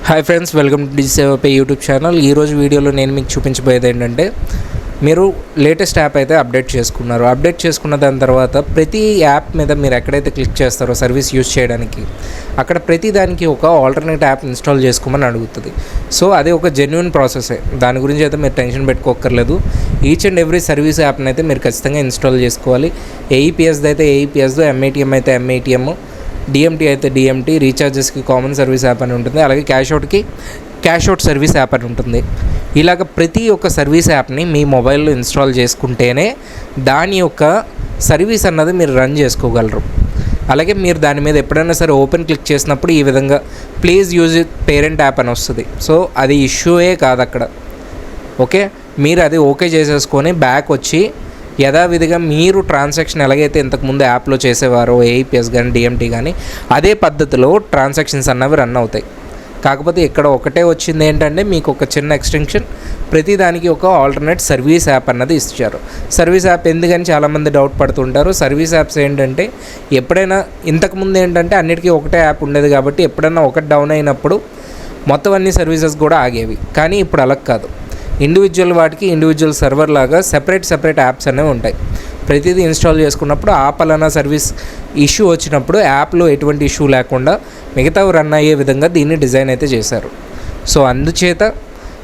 Hi friends, welcome to డిజిసేవపై YouTube channel. ఈరోజు వీడియోలో నేను మీకు చూపించబోయేది ఏంటంటే, మీరు లేటెస్ట్ యాప్ అయితే అప్డేట్ చేసుకున్నారు. అప్డేట్ చేసుకున్న దాని తర్వాత ప్రతి యాప్ మీద మీరు ఎక్కడైతే క్లిక్ చేస్తారో సర్వీస్ యూజ్ చేయడానికి, అక్కడ ప్రతి దానికి ఒక ఆల్టర్నేట్ యాప్ ఇన్స్టాల్ చేసుకోమని అడుగుతుంది. సో అది ఒక జెన్యున్ ప్రాసెసే, దాని గురించి అయితే మీరు టెన్షన్ పెట్టుకోక్కర్లేదు. ఈచ్ అండ్ ఎవ్రీ సర్వీస్ యాప్ని అయితే మీరు ఖచ్చితంగా ఇన్స్టాల్ చేసుకోవాలి. ఏఈపిఎస్ది అయితే ఏఈపిఎస్దు, ఎంఐటిఎం అయితే ఎంఐటిఎం, డిఎంటీ అయితే డిఎంటీ, రీఛార్జెస్కి కామన్ సర్వీస్ యాప్ అని ఉంటుంది, అలాగే క్యాష్ అవుట్ సర్వీస్ యాప్ అని ఉంటుంది. ఇలాగ ప్రతి ఒక్క సర్వీస్ యాప్ని మీ మొబైల్లో ఇన్స్టాల్ చేసుకుంటేనే దాని యొక్క సర్వీస్ అన్నది మీరు రన్ చేసుకోగలరు. అలాగే మీరు దాని మీద ఎప్పుడైనా సరే ఓపెన్ క్లిక్ చేసినప్పుడు ఈ విధంగా ప్లీజ్ యూజ్ పేరెంట్ యాప్ అని వస్తుంది. సో అది ఇష్యూయే కాదు అక్కడ. ఓకే, మీరు అది ఓకే చేసేసుకొని బ్యాక్ వచ్చి యథావిధిగా మీరు ట్రాన్సాక్షన్ ఎలాగైతే ఇంతకుముందు యాప్లో చేసేవారో ఏఈపిఎస్ కానీ డిఎంటీ కానీ అదే పద్ధతిలో ట్రాన్సాక్షన్స్ అన్నవి రన్ అవుతాయి. కాకపోతే ఇక్కడ ఒకటే వచ్చింది ఏంటంటే, మీకు ఒక చిన్న ఎక్స్టెన్షన్, ప్రతిదానికి ఒక ఆల్టర్నేట్ సర్వీస్ యాప్ అన్నది ఇచ్చారు. సర్వీస్ యాప్ ఎందుకని చాలామంది డౌట్ పడుతుంటారు. సర్వీస్ యాప్స్ ఏంటంటే, ఎప్పుడైనా ఇంతకుముందు ఏంటంటే అన్నిటికీ ఒకటే యాప్ ఉండేది కాబట్టి ఎప్పుడైనా ఒకటి డౌన్ అయినప్పుడు మొత్తం అన్ని సర్వీసెస్ కూడా ఆగేవి. కానీ ఇప్పుడు అలా కాదు, ఇండివిజువల్ వాటికి ఇండివిజువల్ సర్వర్ లాగా సెపరేట్ యాప్స్ అనేవి ఉంటాయి. ప్రతిదీ ఇన్స్టాల్ చేసుకున్నప్పుడు ఆ పలానా సర్వీస్ ఇష్యూ వచ్చినప్పుడు యాప్లో ఎటువంటి ఇష్యూ లేకుండా మిగతావి రన్ అయ్యే విధంగా దీన్ని డిజైన్ అయితే చేశారు. సో అందుచేత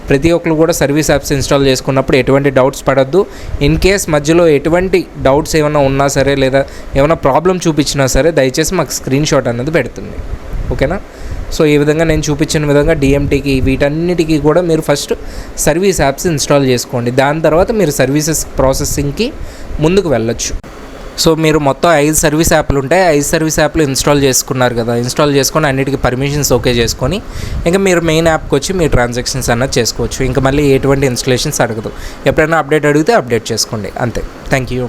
ప్రతి ఒక్కరు కూడా సర్వీస్ యాప్స్ ఇన్స్టాల్ చేసుకున్నప్పుడు ఎటువంటి డౌట్స్ పడద్దు. ఇన్ కేస్ మధ్యలో ఎటువంటి డౌట్స్ ఏమైనా ఉన్నా సరే, లేదా ఏమైనా ప్రాబ్లం చూపించినా సరే, దయచేసి మాకు స్క్రీన్ షాట్ అనేది పెడుతుంది. ఓకేనా? సో ఈ విధంగా నేను చూపించిన విధంగా డిఎంటీకి వీటన్నిటికీ కూడా మీరు ఫస్ట్ సర్వీస్ యాప్స్ ఇన్స్టాల్ చేసుకోండి. దాని తర్వాత మీరు సర్వీసెస్ ప్రాసెసింగ్కి ముందుకు వెళ్ళొచ్చు. సో మీరు మొత్తం 5 సర్వీస్ యాప్లు ఉంటాయి. 5 సర్వీస్ యాప్లు ఇన్స్టాల్ చేసుకున్నారు కదా, ఇన్స్టాల్ చేసుకొని అన్నిటికీ పర్మిషన్స్ ఓకే చేసుకొని ఇంకా మీరు మెయిన్ యాప్కి వచ్చి మీ ట్రాన్సాక్షన్స్ అన్నది చేసుకోవచ్చు. ఇంకా మళ్ళీ ఎటువంటి ఇన్స్టాలేషన్స్ అడగదు. ఎప్పుడైనా అప్డేట్ అడిగితే అప్డేట్ చేసుకోండి, అంతే. Thank you.